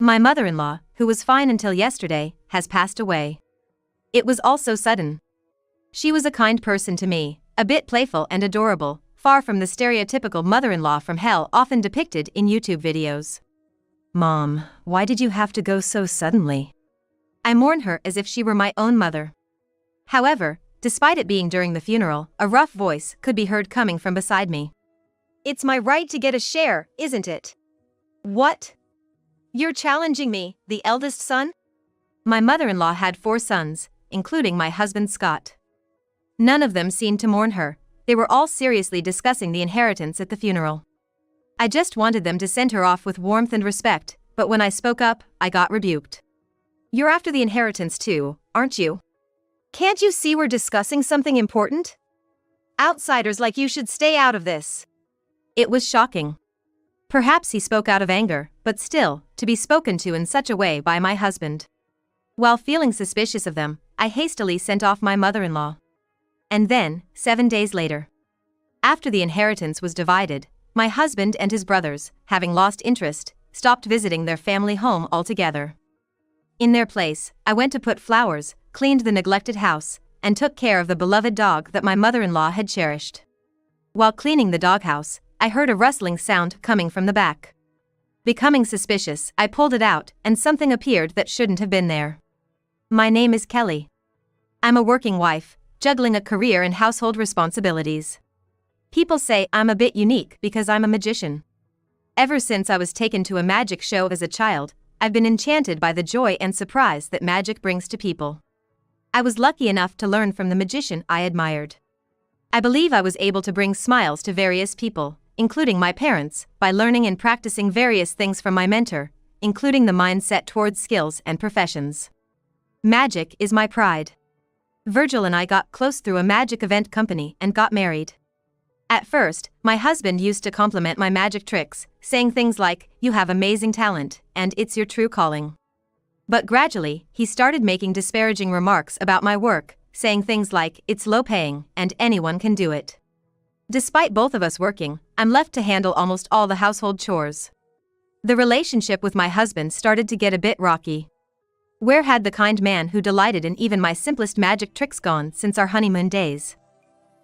My mother-in-law, who was fine until yesterday, has passed away. It was all so sudden. She was a kind person to me, a bit playful and adorable, far from the stereotypical mother-in-law from hell often depicted in YouTube videos. Mom, why did you have to go so suddenly? I mourn her as if she were my own mother. However, despite it being during the funeral, a rough voice could be heard coming from beside me. It's my right to get a share, isn't it? What? You're challenging me, the eldest son? My mother-in-law had 4 sons, including my husband Scott. None of them seemed to mourn her. They were all seriously discussing the inheritance at the funeral. I just wanted them to send her off with warmth and respect, but when I spoke up, I got rebuked. You're after the inheritance too, aren't you? Can't you see we're discussing something important? Outsiders like you should stay out of this. It was shocking. Perhaps he spoke out of anger, but still, to be spoken to in such a way by my husband. While feeling suspicious of them, I hastily sent off my mother-in-law. And then, 7 days later, after the inheritance was divided, my husband and his brothers, having lost interest, stopped visiting their family home altogether. In their place, I went to put flowers, cleaned the neglected house, and took care of the beloved dog that my mother-in-law had cherished. While cleaning the doghouse, I heard a rustling sound coming from the back. Becoming suspicious, I pulled it out, and something appeared that shouldn't have been there. My name is Kelly. I'm a working wife, juggling a career and household responsibilities. People say I'm a bit unique because I'm a magician. Ever since I was taken to a magic show as a child, I've been enchanted by the joy and surprise that magic brings to people. I was lucky enough to learn from the magician I admired. I believe I was able to bring smiles to various people, including my parents, by learning and practicing various things from my mentor, including the mindset towards skills and professions. Magic is my pride. Virgil and I got close through a magic event company and got married. At first, my husband used to compliment my magic tricks, saying things like, "You have amazing talent," and "It's your true calling." But gradually, he started making disparaging remarks about my work, saying things like, "It's low paying, and anyone can do it." Despite both of us working, I'm left to handle almost all the household chores. The relationship with my husband started to get a bit rocky. Where had the kind man who delighted in even my simplest magic tricks gone since our honeymoon days?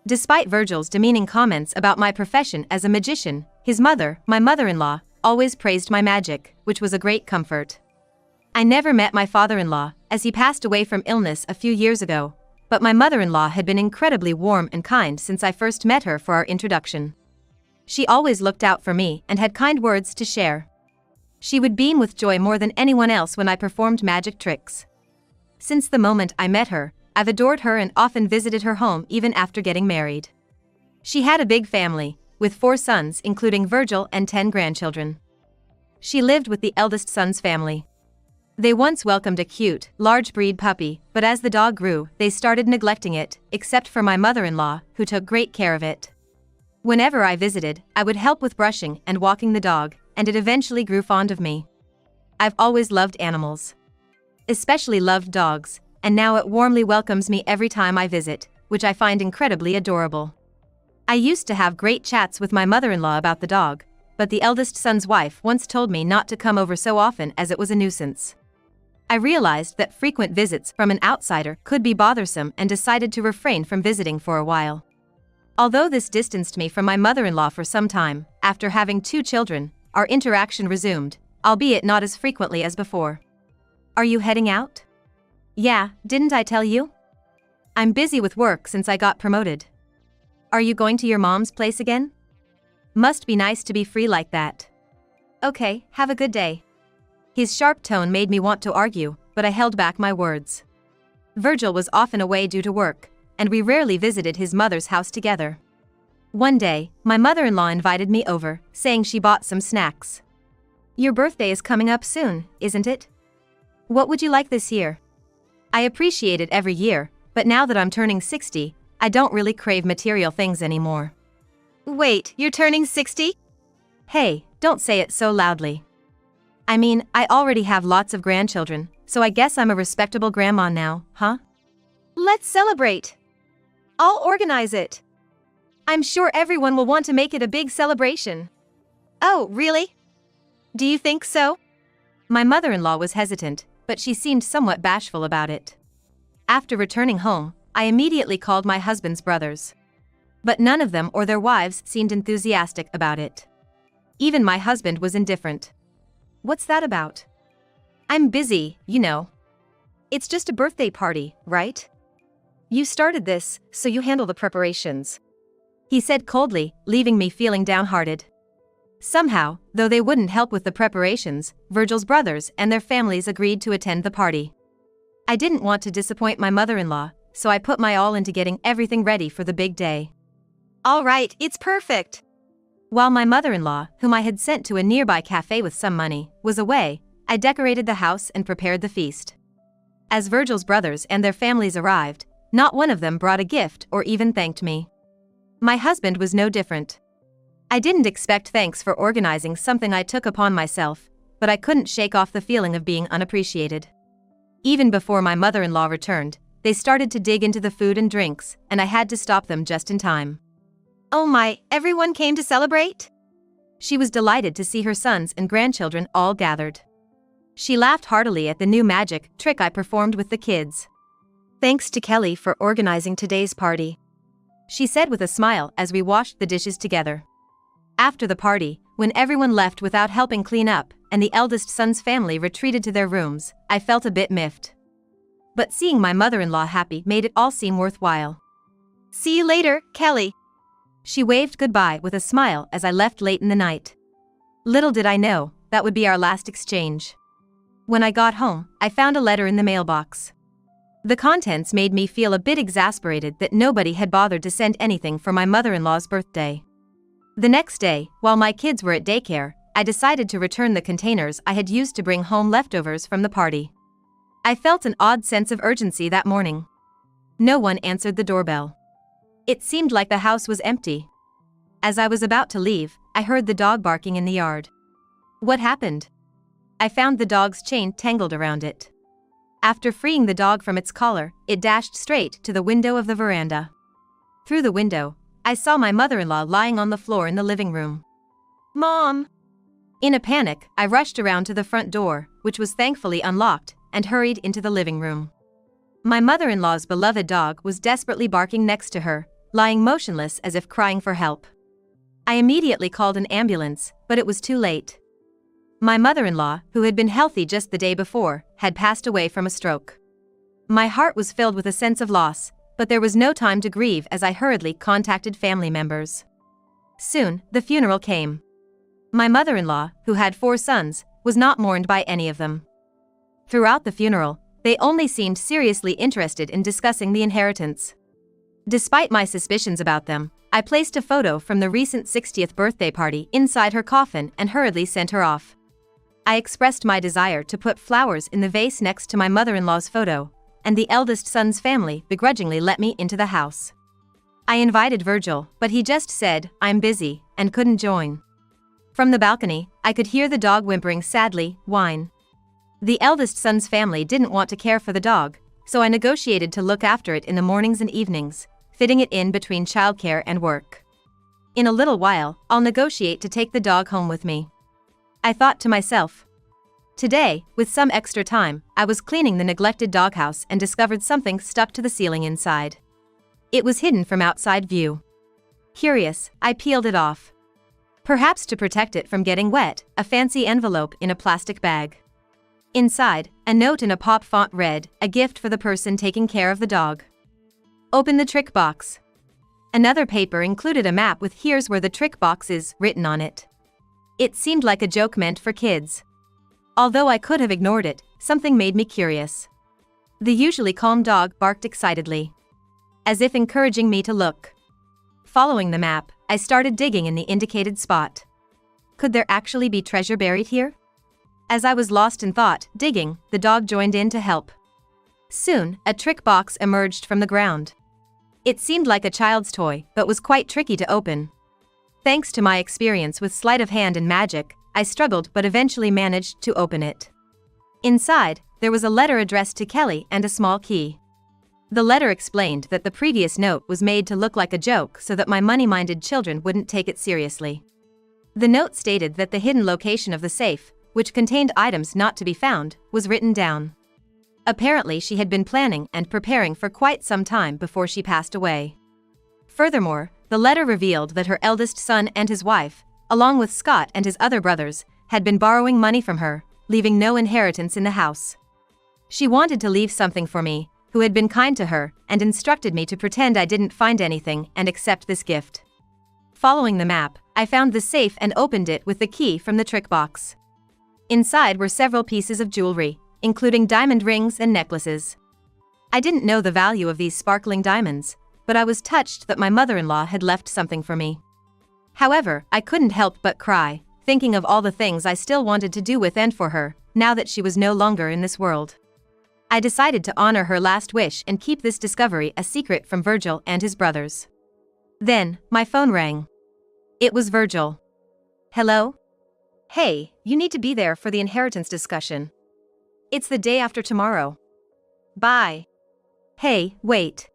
Despite Virgil's demeaning comments about my profession as a magician, his mother, my mother-in-law, always praised my magic, which was a great comfort. I never met my father-in-law, as he passed away from illness a few years ago, but my mother-in-law had been incredibly warm and kind since I first met her for our introduction. She always looked out for me and had kind words to share. She would beam with joy more than anyone else when I performed magic tricks. Since the moment I met her, I've adored her and often visited her home even after getting married. She had a big family, with 4 sons including Virgil and 10 grandchildren. She lived with the eldest son's family. They once welcomed a cute, large breed puppy, but as the dog grew, they started neglecting it, except for my mother-in-law, who took great care of it. Whenever I visited, I would help with brushing and walking the dog, and it eventually grew fond of me. I've always loved animals. Especially loved dogs, and now it warmly welcomes me every time I visit, which I find incredibly adorable. I used to have great chats with my mother-in-law about the dog, but the eldest son's wife once told me not to come over so often as it was a nuisance. I realized that frequent visits from an outsider could be bothersome and decided to refrain from visiting for a while. Although this distanced me from my mother-in-law for some time, after having 2 children, our interaction resumed, albeit not as frequently as before. Are you heading out? Yeah, didn't I tell you? I'm busy with work since I got promoted. Are you going to your mom's place again? Must be nice to be free like that. Okay, have a good day. His sharp tone made me want to argue, but I held back my words. Virgil was often away due to work, and we rarely visited his mother's house together. One day, my mother-in-law invited me over, saying she bought some snacks. Your birthday is coming up soon, isn't it? What would you like this year? I appreciate it every year, but now that I'm turning 60, I don't really crave material things anymore. Wait, you're turning 60? Hey, don't say it so loudly. I mean, I already have lots of grandchildren, so I guess I'm a respectable grandma now, huh? Let's celebrate. I'll organize it. I'm sure everyone will want to make it a big celebration. Oh, really? Do you think so? My mother-in-law was hesitant, but she seemed somewhat bashful about it. After returning home, I immediately called my husband's brothers. But none of them or their wives seemed enthusiastic about it. Even my husband was indifferent. "What's that about?" "I'm busy, you know." "It's just a birthday party, right? You started this, so you handle the preparations," he said coldly, leaving me feeling downhearted. Somehow, though they wouldn't help with the preparations, Virgil's brothers and their families agreed to attend the party. I didn't want to disappoint my mother-in-law, so I put my all into getting everything ready for the big day. "All right, it's perfect." While my mother-in-law, whom I had sent to a nearby cafe with some money, was away, I decorated the house and prepared the feast. As Virgil's brothers and their families arrived, not one of them brought a gift or even thanked me. My husband was no different. I didn't expect thanks for organizing something I took upon myself, but I couldn't shake off the feeling of being unappreciated. Even before my mother-in-law returned, they started to dig into the food and drinks, and I had to stop them just in time. "Oh my, everyone came to celebrate?" She was delighted to see her sons and grandchildren all gathered. She laughed heartily at the new magic trick I performed with the kids. "Thanks to Kelly for organizing today's party," she said with a smile as we washed the dishes together. After the party, when everyone left without helping clean up, and the eldest son's family retreated to their rooms, I felt a bit miffed. But seeing my mother-in-law happy made it all seem worthwhile. "See you later, Kelly." She waved goodbye with a smile as I left late in the night. Little did I know, that would be our last exchange. When I got home, I found a letter in the mailbox. The contents made me feel a bit exasperated that nobody had bothered to send anything for my mother-in-law's birthday. The next day, while my kids were at daycare, I decided to return the containers I had used to bring home leftovers from the party. I felt an odd sense of urgency that morning. No one answered the doorbell. It seemed like the house was empty. As I was about to leave, I heard the dog barking in the yard. What happened? I found the dog's chain tangled around it. After freeing the dog from its collar, it dashed straight to the window of the veranda. Through the window, I saw my mother-in-law lying on the floor in the living room. "Mom!" In a panic, I rushed around to the front door, which was thankfully unlocked, and hurried into the living room. My mother-in-law's beloved dog was desperately barking next to her, lying motionless as if crying for help. I immediately called an ambulance, but it was too late. My mother-in-law, who had been healthy just the day before, had passed away from a stroke. My heart was filled with a sense of loss, but there was no time to grieve as I hurriedly contacted family members. Soon, the funeral came. My mother-in-law, who had 4 sons, was not mourned by any of them. Throughout the funeral, they only seemed seriously interested in discussing the inheritance. Despite my suspicions about them, I placed a photo from the recent 60th birthday party inside her coffin and hurriedly sent her off. I expressed my desire to put flowers in the vase next to my mother-in-law's photo, and the eldest son's family begrudgingly let me into the house. I invited Virgil, but he just said, "I'm busy," and couldn't join. From the balcony, I could hear the dog whimpering sadly, whine. The eldest son's family didn't want to care for the dog, so I negotiated to look after it in the mornings and evenings, fitting it in between childcare and work. In a little while, I'll negotiate to take the dog home with me. I thought to myself. Today, with some extra time, I was cleaning the neglected doghouse and discovered something stuck to the ceiling inside. It was hidden from outside view. Curious, I peeled it off. Perhaps to protect it from getting wet, a fancy envelope in a plastic bag. Inside, a note in a pop font read, "A gift for the person taking care of the dog." Open the trick box. Another paper included a map with "Here's where the trick box is" written on it. It seemed like a joke meant for kids. Although I could have ignored it, something made me curious. The usually calm dog barked excitedly, as if encouraging me to look. Following the map, I started digging in the indicated spot. Could there actually be treasure buried here? As I was lost in thought, digging, the dog joined in to help. Soon, a trick box emerged from the ground. It seemed like a child's toy, but was quite tricky to open. Thanks to my experience with sleight of hand and magic, I struggled but eventually managed to open it. Inside, there was a letter addressed to Kelly and a small key. The letter explained that the previous note was made to look like a joke so that my money-minded children wouldn't take it seriously. The note stated that the hidden location of the safe, which contained items not to be found, was written down. Apparently, she had been planning and preparing for quite some time before she passed away. Furthermore, the letter revealed that her eldest son and his wife, along with Scott and his other brothers, had been borrowing money from her, leaving no inheritance in the house. She wanted to leave something for me, who had been kind to her, and instructed me to pretend I didn't find anything and accept this gift. Following the map, I found the safe and opened it with the key from the trick box. Inside were several pieces of jewelry, including diamond rings and necklaces. I didn't know the value of these sparkling diamonds, but I was touched that my mother-in-law had left something for me. However, I couldn't help but cry, thinking of all the things I still wanted to do with and for her, now that she was no longer in this world. I decided to honor her last wish and keep this discovery a secret from Virgil and his brothers. Then, my phone rang. It was Virgil. Hello? Hey, you need to be there for the inheritance discussion. It's the day after tomorrow. Bye. Hey, wait.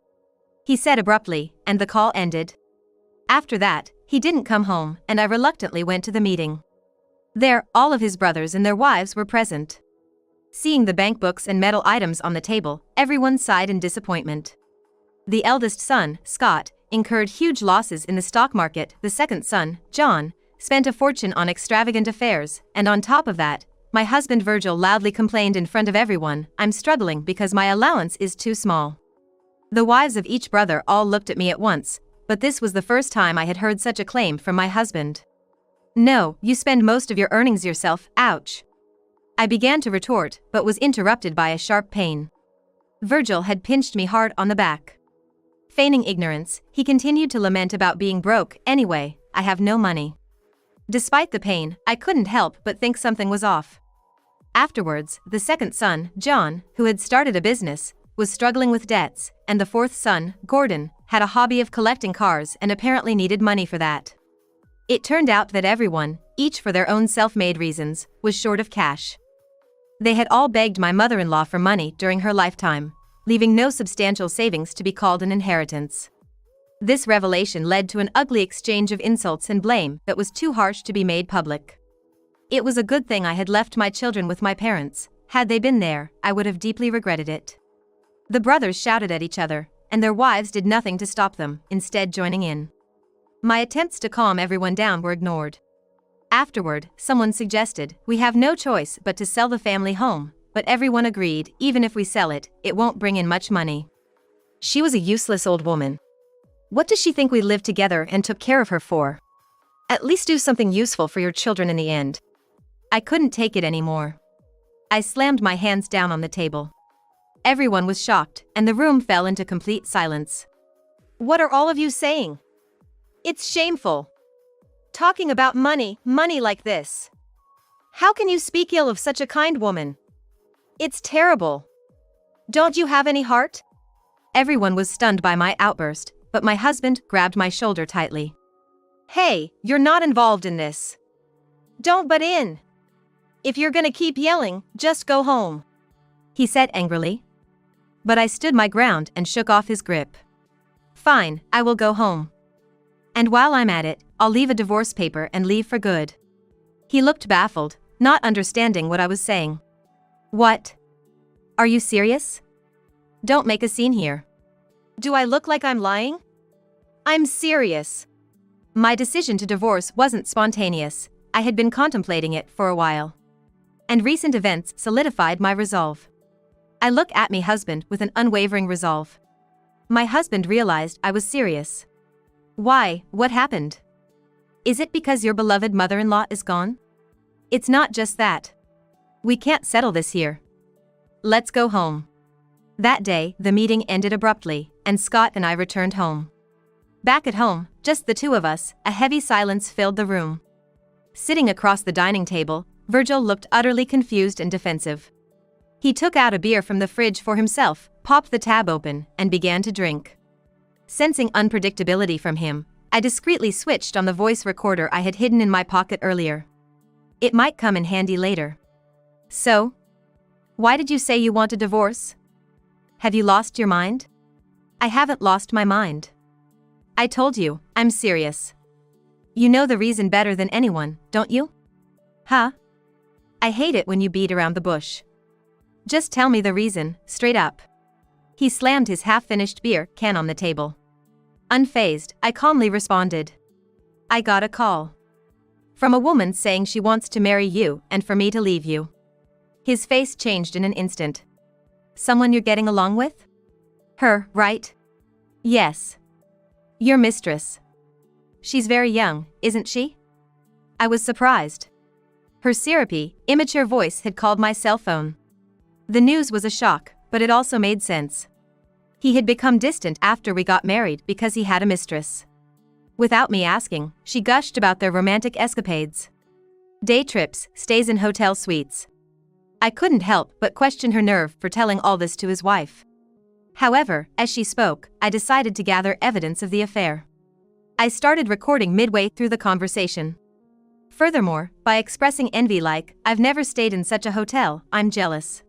He said abruptly, and the call ended. After that, he didn't come home, and I reluctantly went to the meeting. There, all of his brothers and their wives were present. Seeing the bank books and metal items on the table, everyone sighed in disappointment. The eldest son, Scott, incurred huge losses in the stock market. The second son, John, spent a fortune on extravagant affairs, and on top of that, my husband Virgil loudly complained in front of everyone, "I'm struggling because my allowance is too small." The wives of each brother all looked at me at once, but this was the first time I had heard such a claim from my husband. "No, you spend most of your earnings yourself, ouch." I began to retort, but was interrupted by a sharp pain. Virgil had pinched me hard on the back. Feigning ignorance, he continued to lament about being broke. "Anyway, I have no money." Despite the pain, I couldn't help but think something was off. Afterwards, the second son, John, who had started a business, was struggling with debts, and the fourth son, Gordon, had a hobby of collecting cars and apparently needed money for that. It turned out that everyone, each for their own self-made reasons, was short of cash. They had all begged my mother-in-law for money during her lifetime, leaving no substantial savings to be called an inheritance. This revelation led to an ugly exchange of insults and blame that was too harsh to be made public. It was a good thing I had left my children with my parents. Had they been there, I would have deeply regretted it. The brothers shouted at each other, and their wives did nothing to stop them, instead joining in. My attempts to calm everyone down were ignored. Afterward, someone suggested, "We have no choice but to sell the family home," but everyone agreed, "Even if we sell it, it won't bring in much money. She was a useless old woman. What does she think we lived together and took care of her for? At least do something useful for your children in the end." I couldn't take it anymore. I slammed my hands down on the table. Everyone was shocked, and the room fell into complete silence. "What are all of you saying? It's shameful. Talking about money like this. How can you speak ill of such a kind woman? It's terrible. Don't you have any heart?" Everyone was stunned by my outburst, but my husband grabbed my shoulder tightly. "Hey, you're not involved in this. Don't butt in. If you're gonna keep yelling, just go home," he said angrily. But I stood my ground and shook off his grip. "Fine, I will go home. And while I'm at it, I'll leave a divorce paper and leave for good." He looked baffled, not understanding what I was saying. "What? Are you serious? Don't make a scene here. Do I look like I'm lying? I'm serious." My decision to divorce wasn't spontaneous. I had been contemplating it for a while. And recent events solidified my resolve. I looked at my husband with an unwavering resolve. My husband realized I was serious. "Why, what happened? Is it because your beloved mother-in-law is gone?" "It's not just that. We can't settle this here. Let's go home." That day, the meeting ended abruptly, and Scott and I returned home. Back at home, just the two of us, a heavy silence filled the room. Sitting across the dining table, Virgil looked utterly confused and defensive. He took out a beer from the fridge for himself, popped the tab open, and began to drink. Sensing unpredictability from him, I discreetly switched on the voice recorder I had hidden in my pocket earlier. It might come in handy later. "So? Why did you say you want a divorce? Have you lost your mind?" "I haven't lost my mind. I told you, I'm serious. You know the reason better than anyone, don't you?" "Huh? I hate it when you beat around the bush. Just tell me the reason, straight up. He slammed his half-finished beer can on the table. Unfazed, I calmly responded. I got a call. From a woman saying she wants to marry you and for me to leave you. His face changed in an instant. Someone you're getting along with? Her, right? Yes. Your mistress. She's very young, isn't she? I was surprised. Her syrupy, immature voice had called my cell phone. The news was a shock, but it also made sense. He had become distant after we got married because he had a mistress. Without me asking, she gushed about their romantic escapades. Day trips, stays in hotel suites. I couldn't help but question her nerve for telling all this to his wife. However, as she spoke, I decided to gather evidence of the affair. I started recording midway through the conversation. Furthermore, by expressing envy like, I've never stayed in such a hotel, I'm jealous.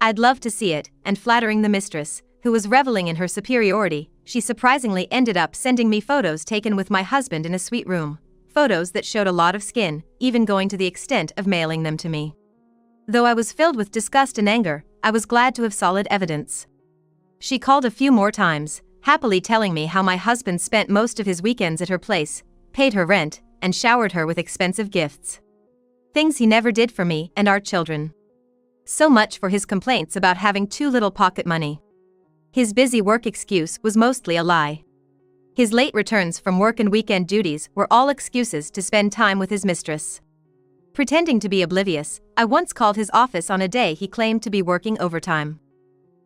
I'd love to see it, and flattering the mistress, who was reveling in her superiority, she surprisingly ended up sending me photos taken with my husband in a suite room. Photos that showed a lot of skin, even going to the extent of mailing them to me. Though I was filled with disgust and anger, I was glad to have solid evidence. She called a few more times, happily telling me how my husband spent most of his weekends at her place, paid her rent, and showered her with expensive gifts. Things he never did for me and our children. So much for his complaints about having too little pocket money. His busy work excuse was mostly a lie. His late returns from work and weekend duties were all excuses to spend time with his mistress. Pretending to be oblivious, I once called his office on a day he claimed to be working overtime.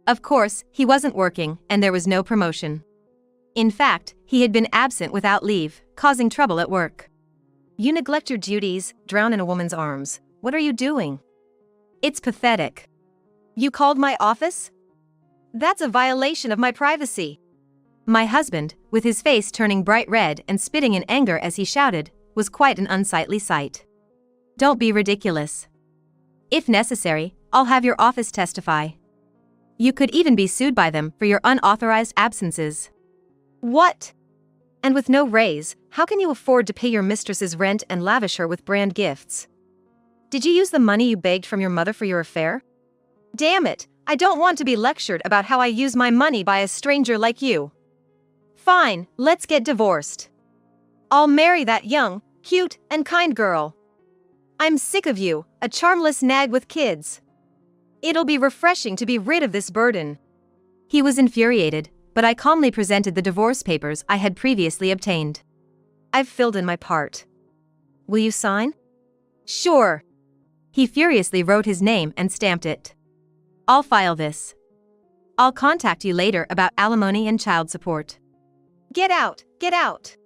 Of course, he wasn't working, and there was no promotion. In fact, he had been absent without leave, causing trouble at work. You neglect your duties, drown in a woman's arms. What are you doing? It's pathetic. You called my office? That's a violation of my privacy. My husband, with his face turning bright red and spitting in anger as he shouted, was quite an unsightly sight. Don't be ridiculous. If necessary, I'll have your office testify. You could even be sued by them for your unauthorized absences. What? And with no raise, how can you afford to pay your mistress's rent and lavish her with brand gifts? Did you use the money you begged from your mother for your affair? Damn it, I don't want to be lectured about how I use my money by a stranger like you. Fine, let's get divorced. I'll marry that young, cute, and kind girl. I'm sick of you, a charmless nag with kids. It'll be refreshing to be rid of this burden. He was infuriated, but I calmly presented the divorce papers I had previously obtained. I've filled in my part. Will you sign? Sure. He furiously wrote his name and stamped it. I'll file this. I'll contact you later about alimony and child support. Get out, get out.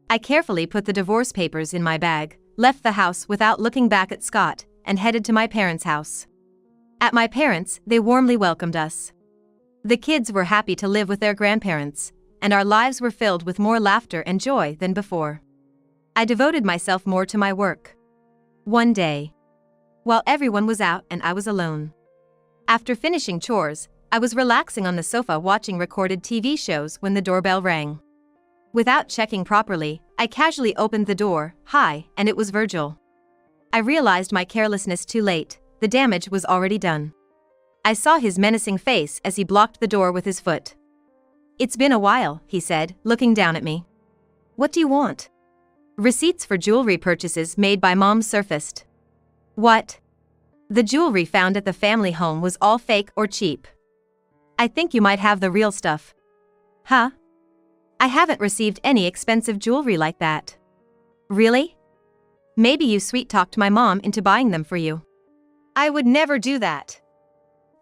I carefully put the divorce papers in my bag, left the house without looking back at Scott, and headed to my parents' house. At my parents', they warmly welcomed us. The kids were happy to live with their grandparents, and our lives were filled with more laughter and joy than before. I devoted myself more to my work. One day, while everyone was out and I was alone. After finishing chores, I was relaxing on the sofa watching recorded TV shows when the doorbell rang. Without checking properly, I casually opened the door, hi, and it was Virgil. I realized my carelessness too late, the damage was already done. I saw his menacing face as he blocked the door with his foot. It's been a while, he said, looking down at me. What do you want? Receipts for jewelry purchases made by Mom surfaced. What? The jewelry found at the family home was all fake or cheap. I think you might have the real stuff. Huh? I haven't received any expensive jewelry like that. Really? Maybe you sweet-talked my mom into buying them for you. I would never do that.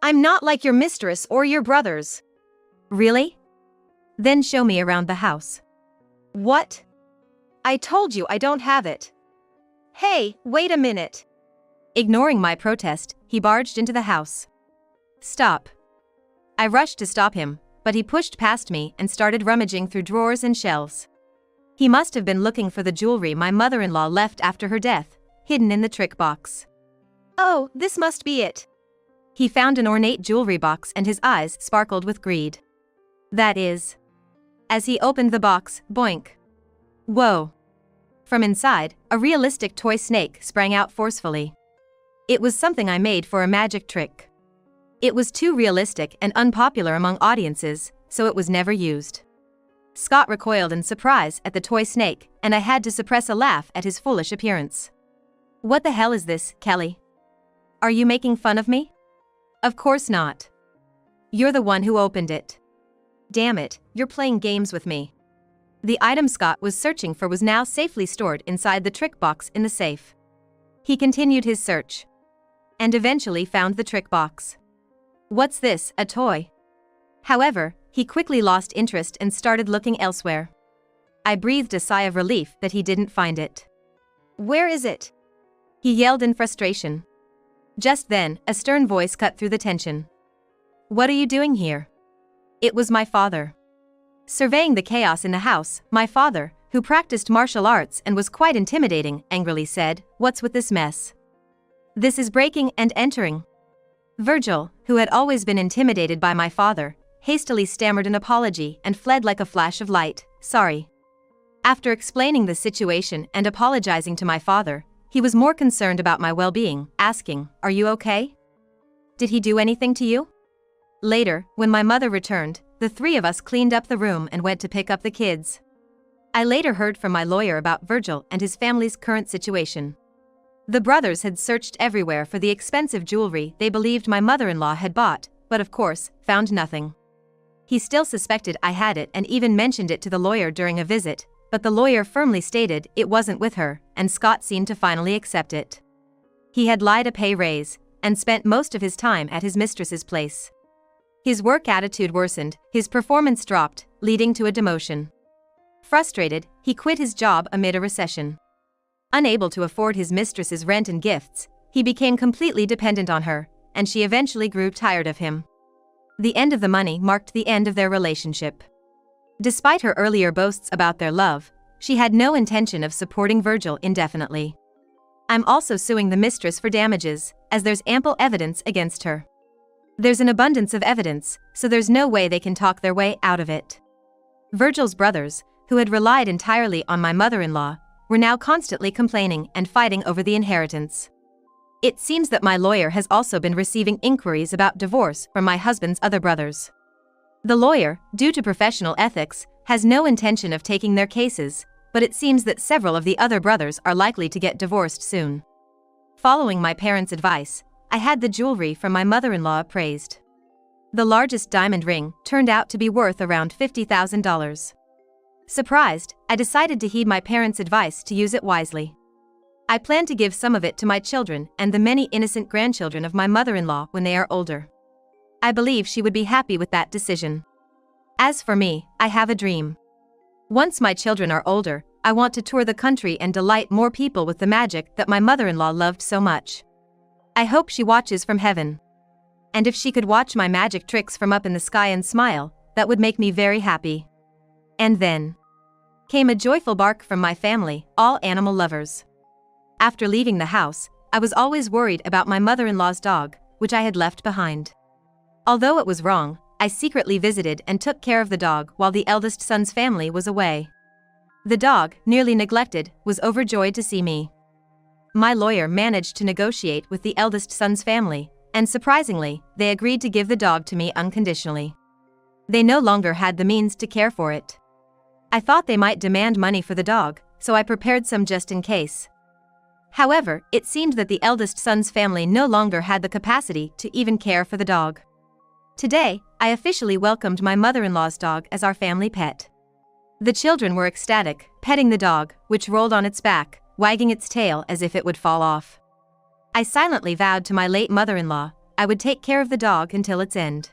I'm not like your mistress or your brothers. Really? Then show me around the house. What? I told you I don't have it. Hey, wait a minute. Ignoring my protest, he barged into the house. Stop. I rushed to stop him, but he pushed past me and started rummaging through drawers and shelves. He must have been looking for the jewelry my mother-in-law left after her death, hidden in the trick box. Oh, this must be it. He found an ornate jewelry box and his eyes sparkled with greed. That is. As he opened the box, boink. Whoa. From inside, a realistic toy snake sprang out forcefully. It was something I made for a magic trick. It was too realistic and unpopular among audiences, so it was never used. Scott recoiled in surprise at the toy snake, and I had to suppress a laugh at his foolish appearance. What the hell is this, Kelly? Are you making fun of me? Of course not. You're the one who opened it. Damn it, you're playing games with me. The item Scott was searching for was now safely stored inside the trick box in the safe. He continued his search. And eventually found the trick box. What's this, a toy? However, he quickly lost interest and started looking elsewhere. I breathed a sigh of relief that he didn't find it. Where is it? He yelled in frustration. Just then, a stern voice cut through the tension. What are you doing here? It was my father. Surveying the chaos in the house, my father, who practiced martial arts and was quite intimidating, angrily said, "What's with this mess? This is breaking and entering." Virgil, who had always been intimidated by my father, hastily stammered an apology and fled like a flash of light. Sorry. After explaining the situation and apologizing to my father, he was more concerned about my well-being, asking, "Are you okay? Did he do anything to you?" Later, when my mother returned, the three of us cleaned up the room and went to pick up the kids. I later heard from my lawyer about Virgil and his family's current situation. The brothers had searched everywhere for the expensive jewelry they believed my mother-in-law had bought, but of course, found nothing. He still suspected I had it and even mentioned it to the lawyer during a visit, but the lawyer firmly stated it wasn't with her, and Scott seemed to finally accept it. He had lied a pay raise, and spent most of his time at his mistress's place. His work attitude worsened, his performance dropped, leading to a demotion. Frustrated, he quit his job amid a recession. Unable to afford his mistress's rent and gifts, he became completely dependent on her, and she eventually grew tired of him. The end of the money marked the end of their relationship. Despite her earlier boasts about their love, she had no intention of supporting Virgil indefinitely. I'm also suing the mistress for damages, as there's ample evidence against her. There's an abundance of evidence, so there's no way they can talk their way out of it. Virgil's brothers, who had relied entirely on my mother-in-law, were now constantly complaining and fighting over the inheritance. It seems that my lawyer has also been receiving inquiries about divorce from my husband's other brothers. The lawyer, due to professional ethics, has no intention of taking their cases, but it seems that several of the other brothers are likely to get divorced soon. Following my parents' advice, I had the jewelry from my mother-in-law appraised. The largest diamond ring turned out to be worth around $50,000. Surprised, I decided to heed my parents' advice to use it wisely. I plan to give some of it to my children and the many innocent grandchildren of my mother-in-law when they are older. I believe she would be happy with that decision. As for me, I have a dream. Once my children are older, I want to tour the country and delight more people with the magic that my mother-in-law loved so much. I hope she watches from heaven. And if she could watch my magic tricks from up in the sky and smile, that would make me very happy. And then came a joyful bark from my family, all animal lovers. After leaving the house, I was always worried about my mother-in-law's dog, which I had left behind. Although it was wrong, I secretly visited and took care of the dog while the eldest son's family was away. The dog, nearly neglected, was overjoyed to see me. My lawyer managed to negotiate with the eldest son's family, and surprisingly, they agreed to give the dog to me unconditionally. They no longer had the means to care for it. I thought they might demand money for the dog, so I prepared some just in case. However, it seemed that the eldest son's family no longer had the capacity to even care for the dog. Today, I officially welcomed my mother-in-law's dog as our family pet. The children were ecstatic, petting the dog, which rolled on its back, wagging its tail as if it would fall off. I silently vowed to my late mother-in-law I would take care of the dog until its end.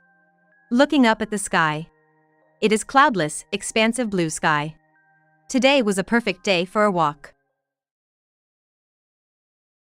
Looking up at the sky. It is cloudless, expansive blue sky. Today was a perfect day for a walk.